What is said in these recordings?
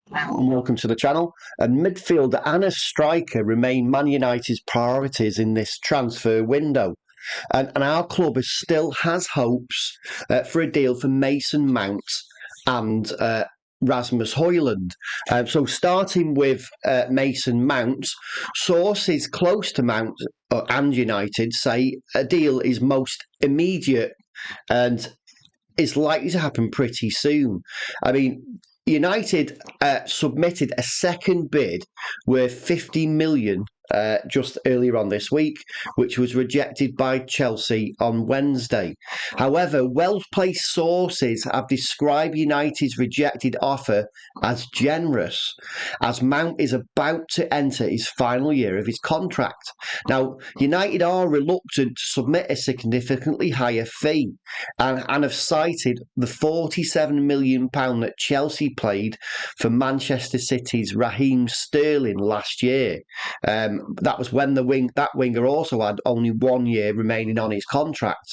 Welcome to the channel. A midfielder and a striker remain Man United's priorities in this transfer window. And our club still has hopes for a deal for Mason Mount and Rasmus Hojlund. So starting with Mason Mount, sources close to Mount and United say a deal is most immediate and is likely to happen pretty soon. I mean, United submitted a second bid worth 50 million just earlier on this week, which was rejected by Chelsea on Wednesday. However, well-placed sources have described United's rejected offer as generous, as Mount is about to enter his final year of his contract. Now, United are reluctant to submit a significantly higher fee and have cited the £47 million that Chelsea paid for Manchester City's Raheem Sterling last year. That was when that winger also had only 1 year remaining on his contract.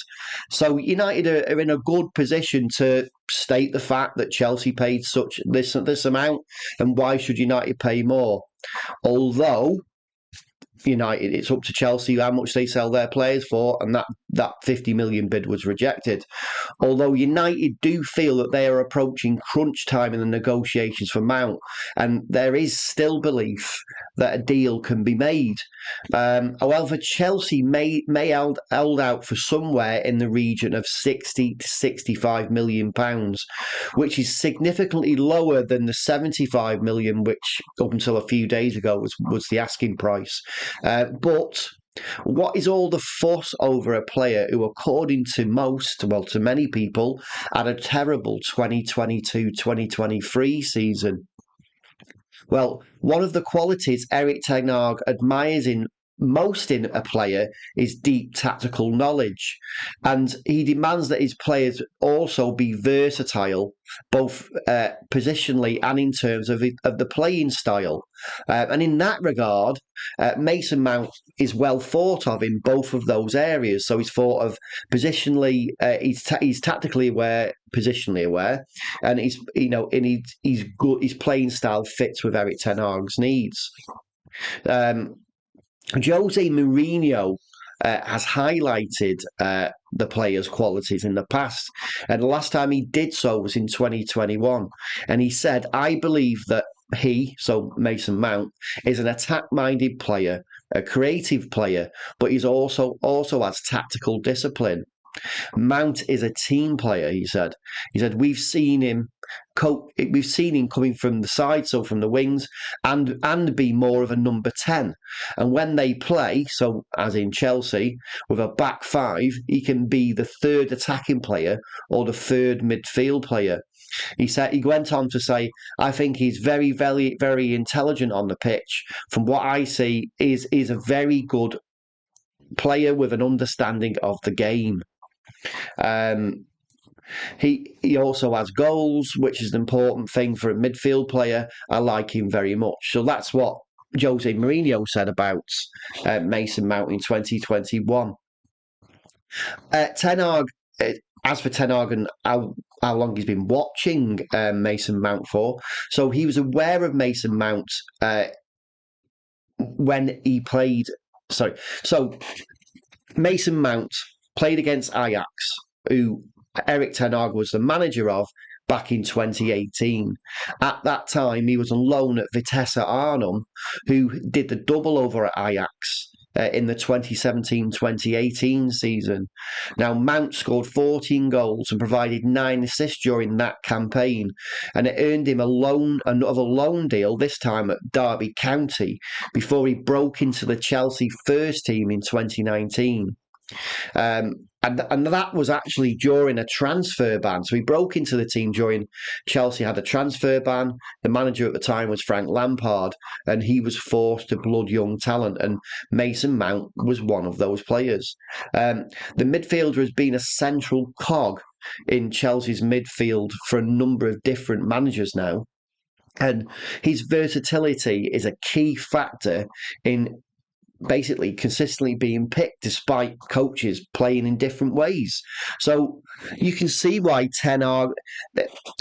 So United are in a good position to state the fact that Chelsea paid such this amount, and why should United pay more? Although United, it's up to Chelsea how much they sell their players for, and that 50 million bid was rejected. Although United do feel that they are approaching crunch time in the negotiations for Mount, and there is still belief that a deal can be made. However, Chelsea may hold out for somewhere in the region of 60 to 65 million pounds, which is significantly lower than the 75 million, which up until a few days ago was the asking price. But what is all the fuss over a player who, according to to many people, had a terrible 2022-2023 season? Well, one of the qualities Erik Ten Hag admires most in a player is deep tactical knowledge, and he demands that his players also be versatile, both positionally and in terms of the playing style. And in that regard, Mason Mount is well thought of in both of those areas. So he's thought of positionally, he's tactically aware, positionally aware, and he's good. His playing style fits with Erik Ten Hag's needs. Um, Jose Mourinho has highlighted the player's qualities in the past, and the last time he did so was in 2021. And he said, "I believe that so Mason Mount, is an attack-minded player, a creative player, but he's also has tactical discipline. Mount is a team player," he said. He said, we've seen him coming from the side, so from the wings, and be more of a number 10. And when they play, so as in Chelsea, with a back five, he can be the third attacking player or the third midfield player. He went on to say, "I think he's very, very, very intelligent on the pitch. From what I see, is a very good player with an understanding of the game." Um, he also has goals, which is an important thing for a midfield player. I like him very much. So that's what Jose Mourinho said about Mason Mount in 2021. Ten Hag, as for Ten Hag and how long he's been watching Mason Mount for, so he was aware of Mason Mount when he played. Sorry, so Mason Mount played against Ajax, who Erik Ten Hag was the manager of back in 2018. At that time, he was on loan at Vitesse Arnhem, who did the double over at Ajax in the 2017-2018 season. Now, Mount scored 14 goals and provided 9 assists during that campaign, and it earned him another loan deal, this time at Derby County, before he broke into the Chelsea first team in 2019. And that was actually during a transfer ban. So he broke into the team during Chelsea had a transfer ban. The manager at the time was Frank Lampard, and he was forced to blood young talent. And Mason Mount was one of those players. The midfielder has been a central cog in Chelsea's midfield for a number of different managers now. And his versatility is a key factor in basically consistently being picked despite coaches playing in different ways. So you can see why Ten Hag.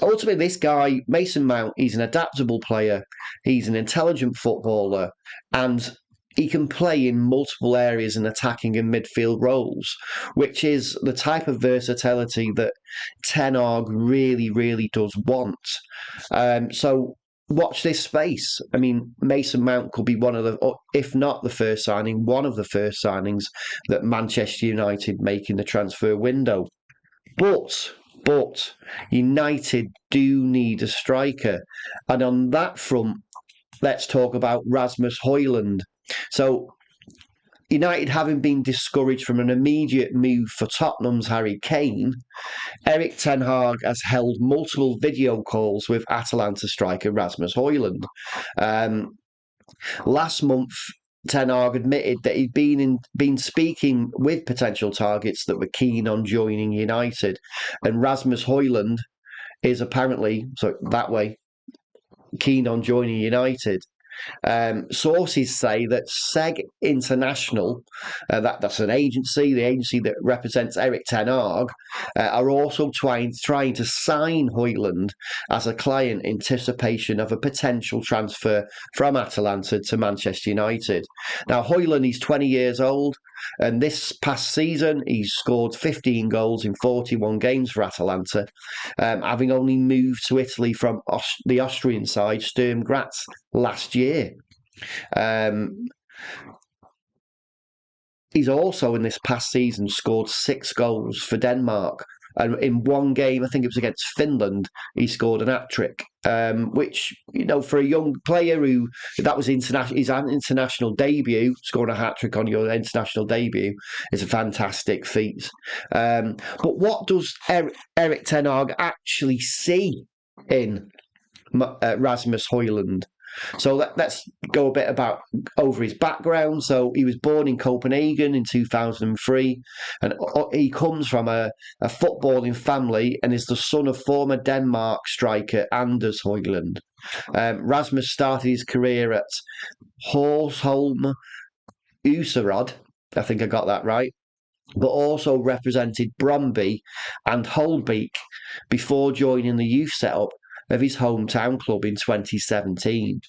Ultimately, this guy Mason Mount, he's an adaptable player. He's an intelligent footballer, and he can play in multiple areas in attacking and midfield roles, which is the type of versatility that Ten Hag really, really does want. So watch this space. I mean, Mason Mount could be one of the, if not the first signing, one of the first signings that Manchester United make in the transfer window. But United do need a striker. And on that front, let's talk about Rasmus Hojlund. So United having been discouraged from an immediate move for Tottenham's Harry Kane, Erik Ten Hag has held multiple video calls with Atalanta striker Rasmus Hojlund. Last month, Ten Hag admitted that he'd been speaking with potential targets that were keen on joining United, and Rasmus Hojlund is apparently keen on joining United. Sources say that SEG International, that's an agency, the agency that represents Erik Ten Hag, are also trying to sign Hojlund as a client in anticipation of a potential transfer from Atalanta to Manchester United. Now, Hojlund, he's 20 years old, and this past season he's scored 15 goals in 41 games for Atalanta, having only moved to Italy from the Austrian side Sturm Graz last year. He's also in this past season scored 6 goals for Denmark, and in one game, I think it was against Finland, he scored an hat-trick, which, for a young player who, that was his international debut, scoring a hat-trick on your international debut is a fantastic feat. But what does Erik Ten Hag actually see in Rasmus Hojlund? So let's go a bit over his background. So he was born in Copenhagen in 2003, and he comes from a footballing family and is the son of former Denmark striker Anders Hojlund. Rasmus started his career at Horsholm Userod, I think I got that right, but also represented Brøndby and Holbeek before joining the youth setup of his hometown club in 2017.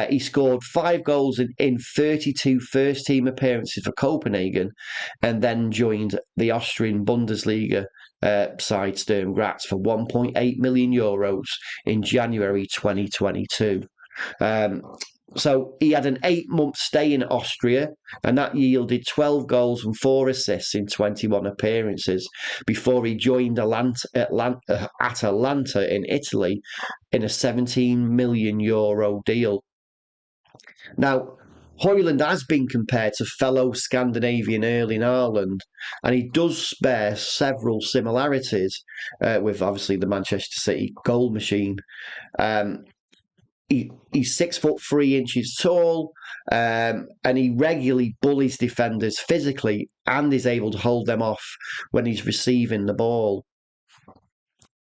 He scored 5 goals in 32 first-team appearances for Copenhagen, and then joined the Austrian Bundesliga side Sturm Graz for €1.8 million in January 2022. So he had an 8-month stay in Austria, and that yielded 12 goals and 4 assists in 21 appearances before he joined Atalanta in Italy in a €17 million deal. Now, Hojlund has been compared to fellow Scandinavian Erling Haaland, and he does bear several similarities with, obviously, the Manchester City goal machine. He's 6'3" tall, and he regularly bullies defenders physically and is able to hold them off when he's receiving the ball.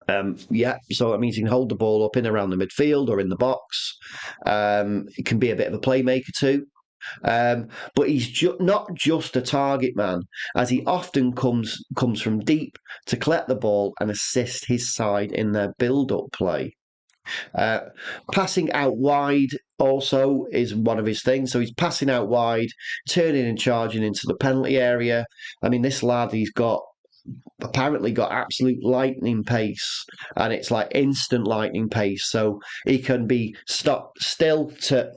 So that means he can hold the ball up in around the midfield or in the box. He can be a bit of a playmaker too. But he's not just a target man, as he often comes from deep to collect the ball and assist his side in their build-up play. Passing out wide also is one of his things. So he's passing out wide, turning and charging into the penalty area. I mean, this lad, he's apparently got absolute lightning pace, and it's like instant lightning pace. So he can be stopped still to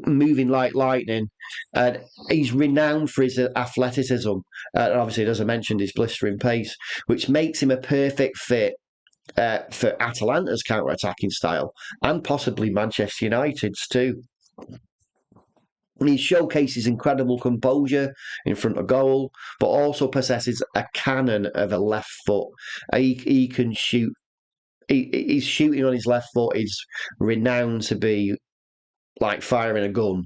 moving like lightning, and he's renowned for his athleticism. And obviously, as I mentioned, his blistering pace, which makes him a perfect fit for Atalanta's counter-attacking style, and possibly Manchester United's too. He showcases incredible composure in front of goal, but also possesses a cannon of a left foot. He can shoot. His shooting on his left foot is renowned to be like firing a gun.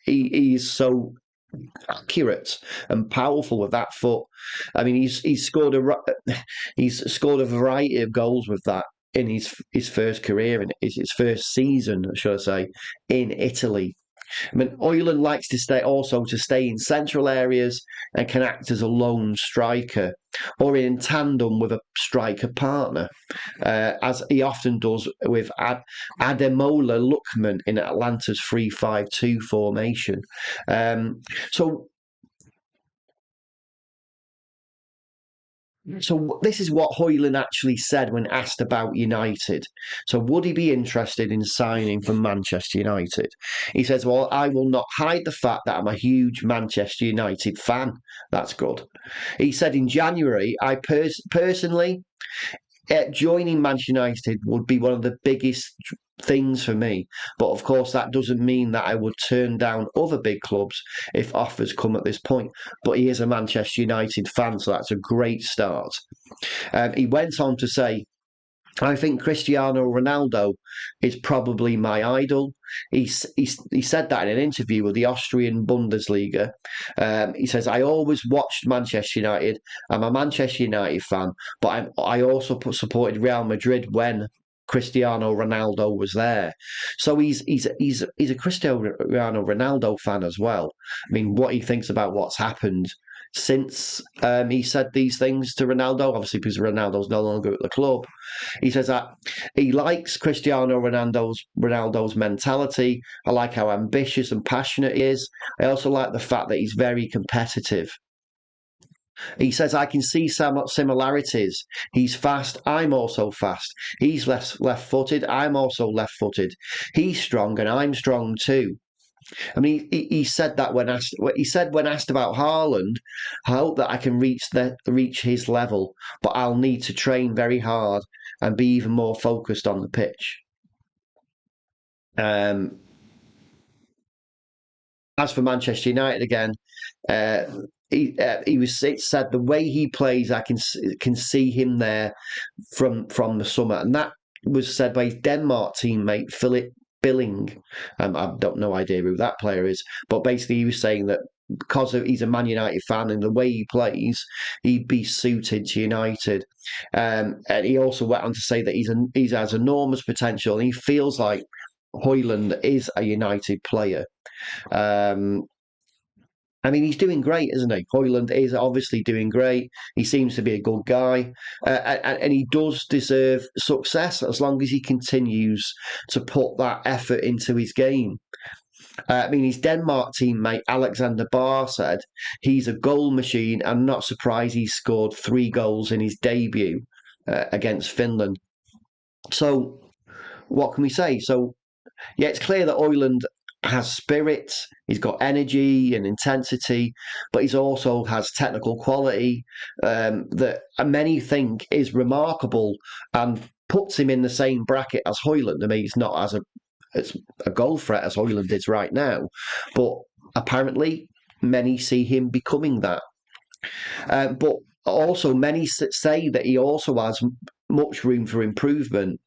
He's so accurate and powerful with that foot. I mean, he's scored a variety of goals with that in his first career, in his first season, should I say, in Italy. I mean, Hojlund likes to stay in central areas and can act as a lone striker or in tandem with a striker partner, as he often does with Ademola Lookman in Atlanta's 3-5-2 formation. So So this is what Hojlund actually said when asked about United. So would he be interested in signing for Manchester United? He says, "Well, I will not hide the fact that I'm a huge Manchester United fan." That's good. He said in January, I personally joining Manchester United would be one of the biggest things for me. But of course, that doesn't mean that I would turn down other big clubs if offers come at this point. But he is a Manchester United fan, so that's a great start. He went on to say, I think Cristiano Ronaldo is probably my idol. He said that in an interview with the Austrian Bundesliga. He says, I always watched Manchester United. I'm a Manchester United fan, but I also supported Real Madrid when Cristiano Ronaldo was there. So he's a Cristiano Ronaldo fan as well. I mean, what he thinks about what's happened since he said these things to Ronaldo, obviously because Ronaldo's no longer at the club. He says that he likes Cristiano Ronaldo's mentality. I like how ambitious and passionate he is. I also like the fact that he's very competitive. He says, I can see some similarities. He's fast. I'm also fast. He's left-footed. I'm also left-footed. He's strong and I'm strong too. I mean, he said that when asked. He said when asked about Haaland, I hope that I can reach his level, but I'll need to train very hard and be even more focused on the pitch. Um, as for Manchester United again, uh, it said the way he plays, I can see him there from the summer, and that was said by his Denmark teammate Philip Billing. I've got no idea who that player is, but basically he was saying that because he's a Man United fan and the way he plays, he'd be suited to United. And he also went on to say that he has enormous potential and he feels like Hojlund is a United player. Um, I mean, he's doing great, isn't he? Hojlund is obviously doing great. He seems to be a good guy, and he does deserve success as long as he continues to put that effort into his game. I mean, his Denmark teammate Alexander Barr said he's a goal machine. I'm not surprised he scored 3 goals in his debut against Finland. So, what can we say? So, yeah, it's clear that Hojlund has spirit, he's got energy and intensity, but he's also has technical quality that many think is remarkable and puts him in the same bracket as Hojlund. I mean, he's not as a goal threat as Hojlund is right now, but apparently many see him becoming that. But also many say that he also has much room for improvement.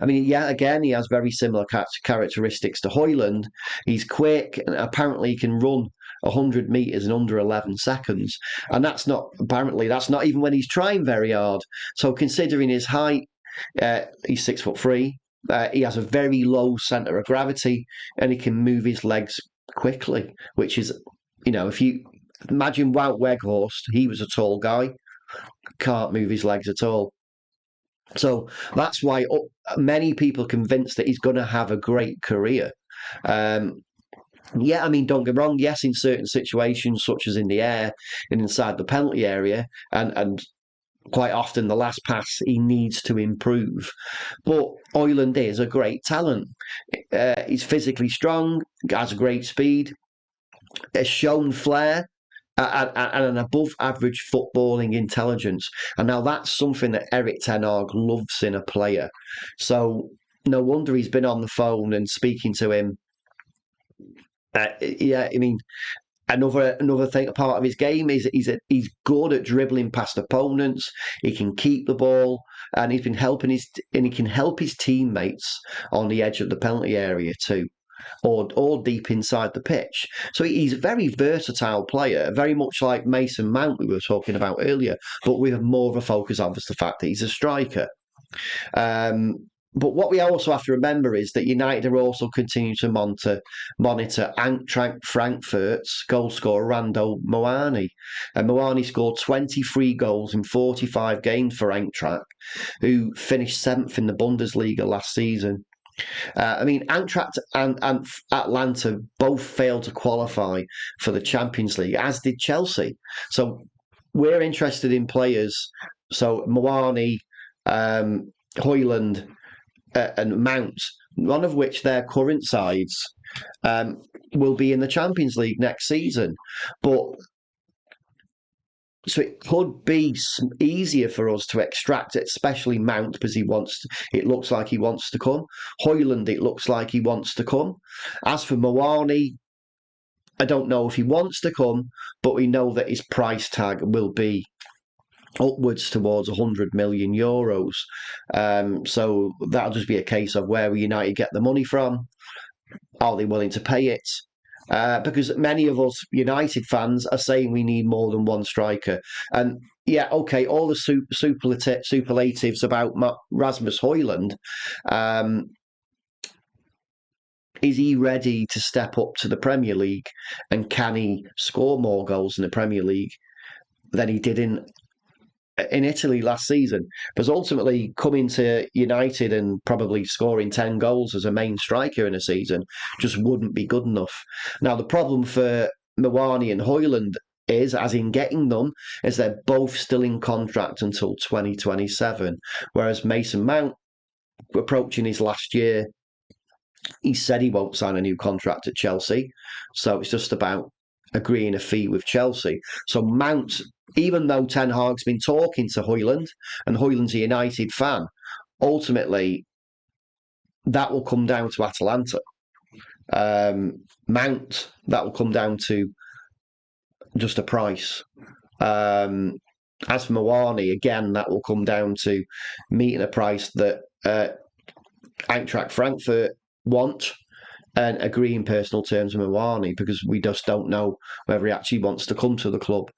I mean, yeah, again, he has very similar characteristics to Hojlund. He's quick, and apparently he can run 100 metres in under 11 seconds. And that's not even when he's trying very hard. So considering his height, he's 6'3". He has a very low centre of gravity, and he can move his legs quickly, which is, if you imagine Wout Weghorst, he was a tall guy, can't move his legs at all. So that's why many people are convinced that he's going to have a great career. Um, yeah, I mean, don't get me wrong. Yes, in certain situations, such as in the air and inside the penalty area, and quite often the last pass, he needs to improve. But Hojlund is a great talent. He's physically strong, has great speed, has shown flair, and an above average footballing intelligence. And now that's something that Erik Ten Hag loves in a player. So no wonder he's been on the phone and speaking to him. Yeah, I mean, another thing, a part of his game is he's good at dribbling past opponents. He can keep the ball, and he can help his teammates on the edge of the penalty area too, or deep inside the pitch. So he's a very versatile player, very much like Mason Mount we were talking about earlier, but with more of a focus on the fact that he's a striker. Um, But what we also have to remember is that United are also continuing to monitor Eintracht Frankfurt's goal scorer Randal Muani. And Muani scored 23 goals in 45 games for Eintracht, who finished 7th in the Bundesliga last season. I mean, Eintracht and Atlanta both failed to qualify for the Champions League, as did Chelsea. So we're interested in players. So Muani, Hojlund, and Mount, none of which their current sides will be in the Champions League next season. But so it could be easier for us to extract it, especially Mount, because it looks like he wants to come. Hojlund, it looks like he wants to come. As for Muani, I don't know if he wants to come, but we know that his price tag will be upwards towards 100 million euros. So that'll just be a case of where United get the money from. Are they willing to pay it? Because many of us United fans are saying we need more than one striker. And yeah, okay, all the superlatives about Rasmus Hojlund. Is he ready to step up to the Premier League? And can he score more goals in the Premier League than he did in Italy last season? Because ultimately coming to United and probably scoring 10 goals as a main striker in a season just wouldn't be good enough. Now, the problem for Muani and Hojlund is, as in getting them, is they're both still in contract until 2027, whereas Mason Mount, approaching his last year, he said he won't sign a new contract at Chelsea, so it's just about agreeing a fee with Chelsea. So Mount, even though Ten Hag's been talking to Hojlund, and Hojlund's a United fan, ultimately that will come down to Atalanta. Mount, that will come down to just a price. As for Muani, again, that will come down to meeting a price that Eintracht Frankfurt want and agreeing personal terms with Muani, because we just don't know whether he actually wants to come to the club.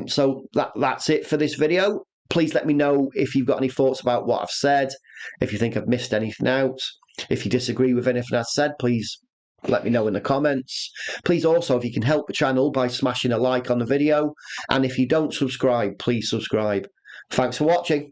So that's it for this video. Please let me know if you've got any thoughts about what I've said, if you think I've missed anything out. If you disagree with anything I've said, please let me know in the comments. Please also, if you can help the channel by smashing a like on the video, and if you don't subscribe, please subscribe. Thanks for watching.